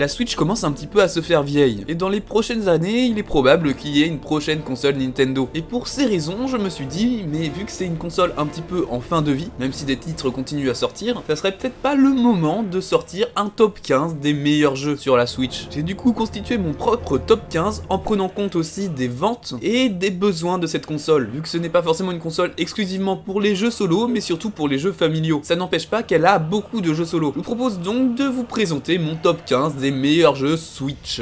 la Switch commence un petit peu à se faire vieille, et dans les prochaines années, il est probable qu'il y ait une prochaine console Nintendo. Et pour ces raisons, je me suis dit, mais vu que c'est une console un petit peu en fin de vie, même si des titres continuent à sortir, ça serait peut-être pas le moment de sortir un top 15 des meilleurs jeux sur la Switch. J'ai du coup constitué mon propre top 15 en prenant compte aussi des ventes et des besoins de cette console, vu que ce n'est pas forcément une console exclusivement pour les jeux solo, mais surtout pour les jeux familiaux. Ça n'empêche pas qu'elle a beaucoup de jeux solo. Je vous propose donc de vous présenter mon top 15 des meilleurs jeux Switch.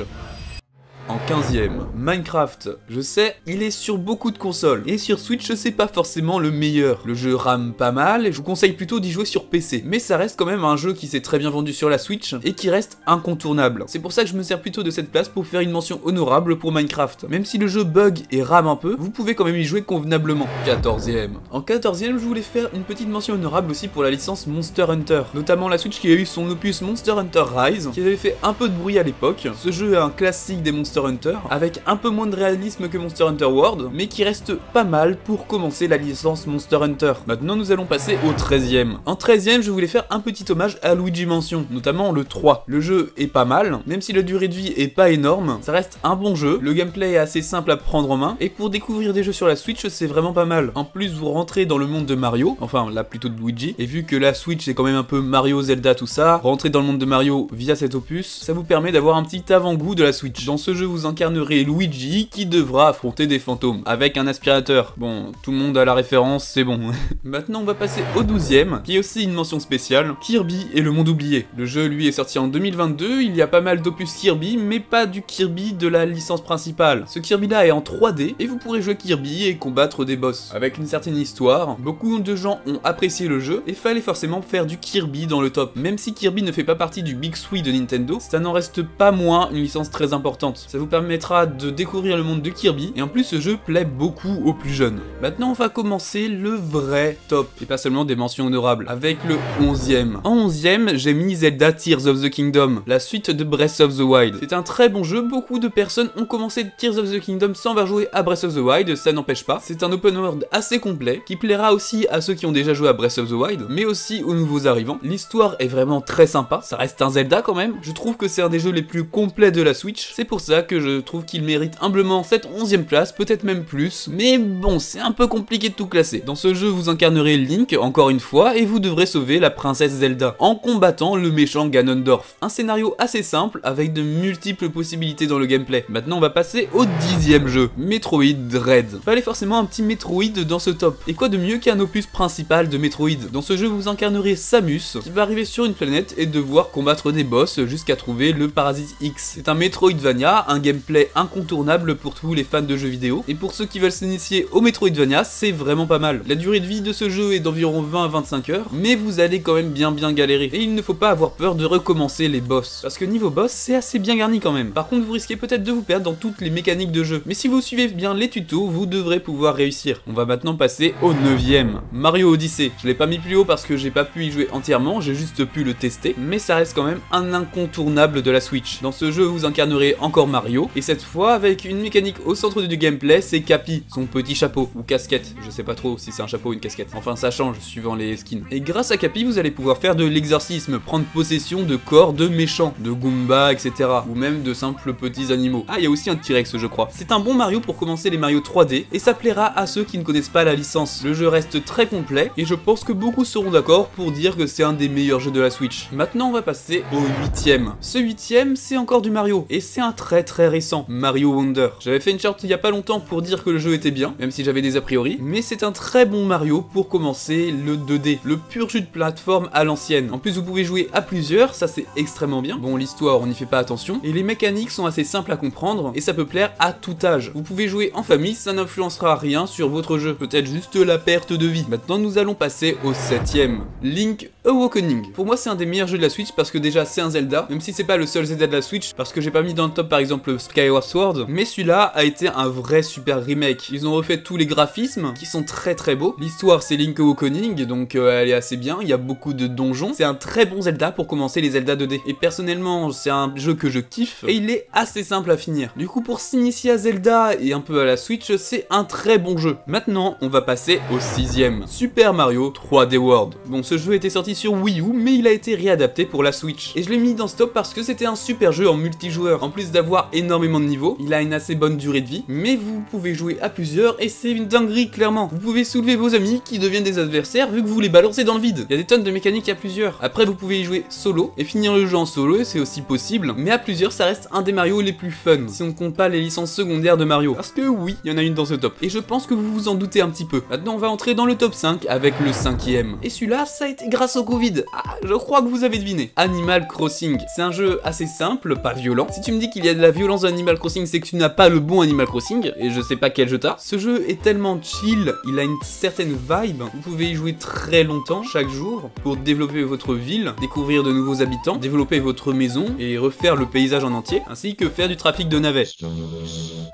En 15ème, Minecraft. Je sais, il est sur beaucoup de consoles, et sur Switch c'est pas forcément le meilleur. Le jeu rame pas mal, et je vous conseille plutôt d'y jouer sur PC. Mais ça reste quand même un jeu qui s'est très bien vendu sur la Switch, et qui reste incontournable. C'est pour ça que je me sers plutôt de cette place pour faire une mention honorable pour Minecraft. Même si le jeu bug et rame un peu, vous pouvez quand même y jouer convenablement. 14ème. En 14ème, je voulais faire une petite mention honorable aussi pour la licence Monster Hunter. Notamment la Switch qui a eu son opus Monster Hunter Rise, qui avait fait un peu de bruit à l'époque. Ce jeu est un classique des Monster Hunter, avec un peu moins de réalisme que Monster Hunter World, mais qui reste pas mal pour commencer la licence Monster Hunter. Maintenant nous allons passer au 13ème. En 13ème, je voulais faire un petit hommage à Luigi Mansion, notamment le 3. Le jeu est pas mal, même si la durée de vie est pas énorme, ça reste un bon jeu, le gameplay est assez simple à prendre en main, et pour découvrir des jeux sur la Switch, c'est vraiment pas mal. En plus, vous rentrez dans le monde de Mario, enfin là plutôt de Luigi, et vu que la Switch c'est quand même un peu Mario, Zelda, tout ça, rentrer dans le monde de Mario via cet opus, ça vous permet d'avoir un petit avant-goût de la Switch. Dans ce jeu, vous incarnerez Luigi qui devra affronter des fantômes avec un aspirateur. Bon, tout le monde a la référence, c'est bon. Maintenant, on va passer au 12ème, qui est aussi une mention spéciale, Kirby et le monde oublié. Le jeu, lui, est sorti en 2022, il y a pas mal d'opus Kirby, mais pas du Kirby de la licence principale. Ce Kirby-là est en 3D, et vous pourrez jouer Kirby et combattre des boss. Avec une certaine histoire, beaucoup de gens ont apprécié le jeu, et fallait forcément faire du Kirby dans le top. Même si Kirby ne fait pas partie du Big Three de Nintendo, ça n'en reste pas moins une licence très importante. Ça vous permettra de découvrir le monde de Kirby, et en plus ce jeu plaît beaucoup aux plus jeunes. Maintenant on va commencer le vrai top, et pas seulement des mentions honorables, avec le 11ème. En 11ème, j'ai mis Zelda Tears of the Kingdom, la suite de Breath of the Wild. C'est un très bon jeu, beaucoup de personnes ont commencé Tears of the Kingdom sans avoir joué à Breath of the Wild, ça n'empêche pas. C'est un open world assez complet, qui plaira aussi à ceux qui ont déjà joué à Breath of the Wild, mais aussi aux nouveaux arrivants. L'histoire est vraiment très sympa, ça reste un Zelda quand même, je trouve que c'est un des jeux les plus complets de la Switch, c'est pour ça que je trouve qu'il mérite humblement cette 11ème place, peut-être même plus, mais bon, c'est un peu compliqué de tout classer. Dans ce jeu, vous incarnerez Link, encore une fois, et vous devrez sauver la princesse Zelda, en combattant le méchant Ganondorf. Un scénario assez simple, avec de multiples possibilités dans le gameplay. Maintenant, on va passer au 10ème jeu, Metroid Dread. Fallait forcément un petit Metroid dans ce top. Et quoi de mieux qu'un opus principal de Metroid? Dans ce jeu, vous incarnerez Samus, qui va arriver sur une planète et devoir combattre des boss jusqu'à trouver le Parasite X. C'est un Metroidvania, un gameplay incontournable pour tous les fans de jeux vidéo, et pour ceux qui veulent s'initier au Metroidvania, c'est vraiment pas mal. La durée de vie de ce jeu est d'environ 20 à 25 heures, mais vous allez quand même bien galérer, et il ne faut pas avoir peur de recommencer les boss, parce que niveau boss, c'est assez bien garni quand même. Par contre, vous risquez peut-être de vous perdre dans toutes les mécaniques de jeu, mais si vous suivez bien les tutos, vous devrez pouvoir réussir. On va maintenant passer au 9ème, Mario Odyssey. Je l'ai pas mis plus haut parce que j'ai pas pu y jouer entièrement, j'ai juste pu le tester, mais ça reste quand même un incontournable de la Switch. Dans ce jeu, vous incarnerez encore Mario, et cette fois avec une mécanique au centre du gameplay, c'est Cappy, son petit chapeau, ou casquette, je sais pas trop si c'est un chapeau ou une casquette, enfin ça change suivant les skins. Et grâce à Cappy, vous allez pouvoir faire de l'exorcisme, prendre possession de corps de méchants, de Goomba, etc. Ou même de simples petits animaux. Ah, il y a aussi un T-Rex je crois. C'est un bon Mario pour commencer les Mario 3D, et ça plaira à ceux qui ne connaissent pas la licence. Le jeu reste très complet, et je pense que beaucoup seront d'accord pour dire que c'est un des meilleurs jeux de la Switch. Maintenant on va passer au 8ème. Ce 8ème, c'est encore du Mario, et c'est un très récent, Mario Wonder. J'avais fait une charte il y a pas longtemps pour dire que le jeu était bien, même si j'avais des a priori, mais c'est un très bon Mario pour commencer le 2D, le pur jeu de plateforme à l'ancienne. En plus vous pouvez jouer à plusieurs, ça c'est extrêmement bien. Bon, l'histoire on n'y fait pas attention, et les mécaniques sont assez simples à comprendre, et ça peut plaire à tout âge. Vous pouvez jouer en famille, ça n'influencera rien sur votre jeu, peut-être juste la perte de vie. Maintenant nous allons passer au 7ème, Link Awakening. Pour moi c'est un des meilleurs jeux de la Switch parce que déjà c'est un Zelda, même si c'est pas le seul Zelda de la Switch, parce que j'ai pas mis dans le top par exemple Skyward Sword, mais celui-là a été un vrai super remake. Ils ont refait tous les graphismes qui sont très beaux. L'histoire c'est Link Awakening, donc elle est assez bien, il y a beaucoup de donjons. C'est un très bon Zelda pour commencer les Zelda 2D. Et personnellement, c'est un jeu que je kiffe et il est assez simple à finir. Du coup, pour s'initier à Zelda et un peu à la Switch, c'est un très bon jeu. Maintenant, on va passer au 6ème, Super Mario 3D World. Bon, ce jeu était sorti sur Wii U, mais il a été réadapté pour la Switch. Et je l'ai mis dans ce top parce que c'était un super jeu en multijoueur. En plus d'avoir énormément de niveaux, il a une assez bonne durée de vie, mais vous pouvez jouer à plusieurs et c'est une dinguerie clairement. Vous pouvez soulever vos amis qui deviennent des adversaires vu que vous les balancez dans le vide. Il y a des tonnes de mécaniques à plusieurs. Après, vous pouvez y jouer solo et finir le jeu en solo, c'est aussi possible, mais à plusieurs, ça reste un des Mario les plus fun, si on ne compte pas les licences secondaires de Mario. Parce que oui, il y en a une dans ce top. Et je pense que vous vous en doutez un petit peu. Maintenant, on va entrer dans le top 5 avec le 5ème. Et celui-là, ça a été grâce au Covid. Ah, je crois que vous avez deviné. Animal Crossing. C'est un jeu assez simple, pas violent. Si tu me dis qu'il y a de la violence dans Animal Crossing, c'est que tu n'as pas le bon Animal Crossing, et je sais pas quel jeu t'as. Ce jeu est tellement chill, il a une certaine vibe. Vous pouvez y jouer très longtemps, chaque jour, pour développer votre ville, découvrir de nouveaux habitants, développer votre maison, et refaire le paysage en entier, ainsi que faire du trafic de navets.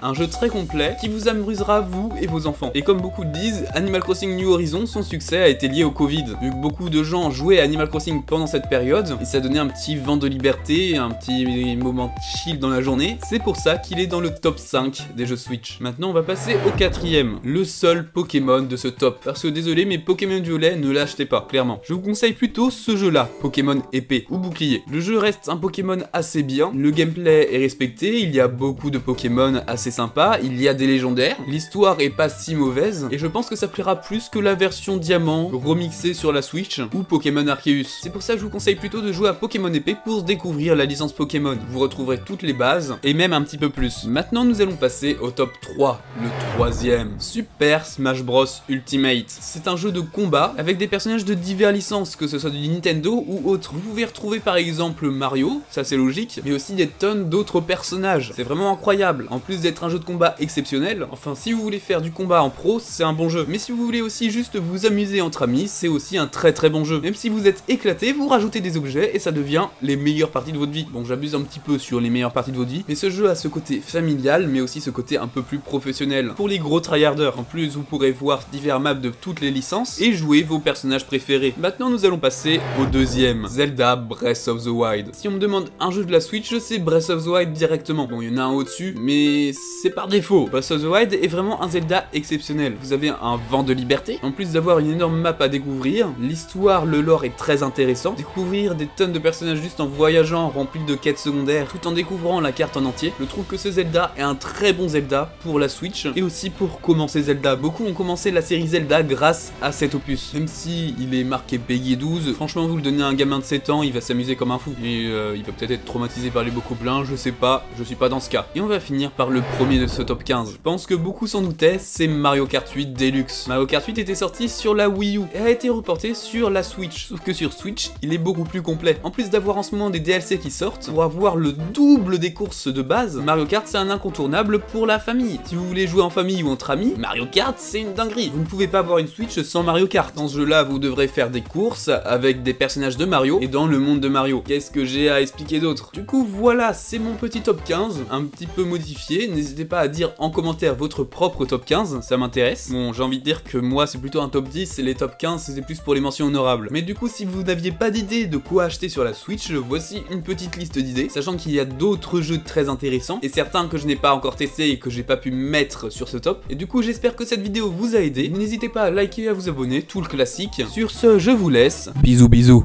Un jeu très complet, qui vous amusera vous et vos enfants. Et comme beaucoup le disent, Animal Crossing New Horizons, son succès a été lié au Covid. Vu que beaucoup de gens jouaient à Animal Crossing pendant cette période, et ça donnait un petit vent de liberté, un petit moment chill dans la journée, c'est pour ça qu'il est dans le top 5 des jeux Switch. Maintenant on va passer au 4ème, le seul Pokémon de ce top. Parce que désolé, mais Pokémon Violet, ne l'achetez pas, clairement. Je vous conseille plutôt ce jeu-là, Pokémon Épée ou Bouclier. Le jeu reste un Pokémon assez bien, le gameplay est respecté, il y a beaucoup de Pokémon assez sympas, il y a des légendaires, l'histoire est pas si mauvaise, et je pense que ça plaira plus que la version Diamant remixée sur la Switch ou Pokémon Arceus. C'est pour ça que je vous conseille plutôt de jouer à Pokémon Épée pour découvrir la licence Pokémon. Vous retrouverez toutes les bases, et même un petit peu plus. Maintenant nous allons passer au top 3, le 3ème, Super Smash Bros Ultimate. C'est un jeu de combat avec des personnages de diverses licences, que ce soit du Nintendo ou autre. Vous pouvez retrouver par exemple Mario, ça c'est logique, mais aussi des tonnes d'autres personnages. C'est vraiment incroyable. En plus d'être un jeu de combat exceptionnel, enfin si vous voulez faire du combat en pro, c'est un bon jeu. Mais si vous voulez aussi juste vous amuser entre amis, c'est aussi un très bon jeu. Même si vous êtes éclaté, vous rajoutez des objets et ça devient les meilleures parties de votre vie. Bon, j'abuse un petit peu sur les meilleures parties de votre vie, mais ce jeu a ce côté familial, mais aussi ce côté un peu plus professionnel. Pour les gros tryharders, en plus vous pourrez voir divers maps de toutes les licences et jouer vos personnages préférés. Maintenant nous allons passer au 2ème, Zelda Breath of the Wild. Si on me demande un jeu de la Switch, c'est Breath of the Wild directement. Bon, il y en a un au-dessus, mais c'est par défaut. Breath of the Wild est vraiment un Zelda exceptionnel. Vous avez un vent de liberté, en plus d'avoir une énorme map à découvrir. L'histoire, le lore est très intéressant. Découvrir des tonnes de personnages juste en voyageant, remplis de quêtes secondaires, tout en découvrant la carte en entier. Je trouve que ce Zelda est un très bon Zelda pour la Switch et aussi pour commencer Zelda. Beaucoup ont commencé la série Zelda grâce à cet opus. Même si il est marqué Peggy 12, franchement vous le donnez à un gamin de 7 ans, il va s'amuser comme un fou. Et il peut peut-être être traumatisé par les Bokoblins, je sais pas, je suis pas dans ce cas. Et on va finir par le premier de ce top 15. Je pense que beaucoup s'en doutaient, c'est Mario Kart 8 Deluxe. Mario Kart 8 était sorti sur la Wii U et a été reporté sur la Switch. Sauf que sur Switch, il est beaucoup plus complet. En plus d'avoir en ce moment des DLC qui sortent, pour avoir le double des courses de base, Mario Kart c'est un incontournable pour la famille. Si vous voulez jouer en famille ou entre amis, Mario Kart c'est une dinguerie. Vous ne pouvez pas avoir une Switch sans Mario Kart. Dans ce jeu là, vous devrez faire des courses avec des personnages de Mario et dans le monde de Mario. Qu'est-ce que j'ai à expliquer d'autre? Du coup voilà, c'est mon petit top 15, un petit peu modifié. N'hésitez pas à dire en commentaire votre propre top 15, ça m'intéresse. Bon, j'ai envie de dire que moi c'est plutôt un top 10 et les top 15 c'est plus pour les mentions honorables. Mais du coup si vous n'aviez pas d'idée de quoi acheter sur la Switch, voici une petite liste d'idées, sachant qu'il y a d'autres jeux très intéressants et certains que je n'ai pas encore testés et que j'ai pas pu mettre sur ce top. Et du coup j'espère que cette vidéo vous a aidé. N'hésitez pas à liker et à vous abonner, tout le classique. Sur ce, je vous laisse. Bisous bisous.